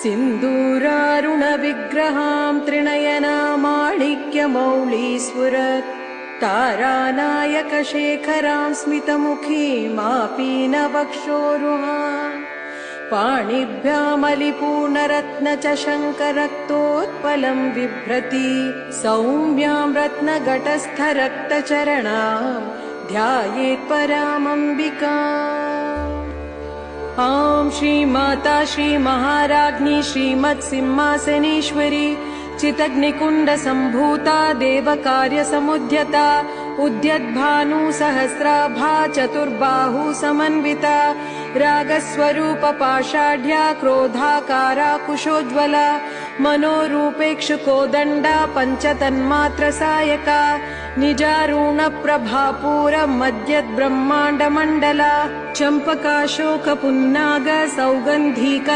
सिन्दूरारुणविग्रहां त्रिनयनामाणिक्यमौळीस्फुरत् तारानायकशेखरां स्मितमुखीमापीनवक्षोरुहां पाणिभ्यामलिपूर्णरत्नचषङ्करक्तोत्पलं बिभ्रति सौम्यां रत्नघटस्थरक्तचरणां ध्यायेत्परामम्बिकाम्। आं श्रीमाता श्रीमहाराज्ञी श्रीमत्सिंहासनेश्वरी चितग्निकुण्डसम्भूता देवकार्यसमुद्यता उद्यद्भानुसहस्राभा चतुर्बाहु समन्विता रागस्वरूपपाषाढ्या क्रोधाकारा कुशोज्ज्वला मनोरूपेक्षुकोदण्डा पञ्चतन्मात्रसायका निजारुणप्रभापूरमद्यद्ब्रह्माण्डमण्डला चम्पकाशोकपुन्नाग सौगन्धिक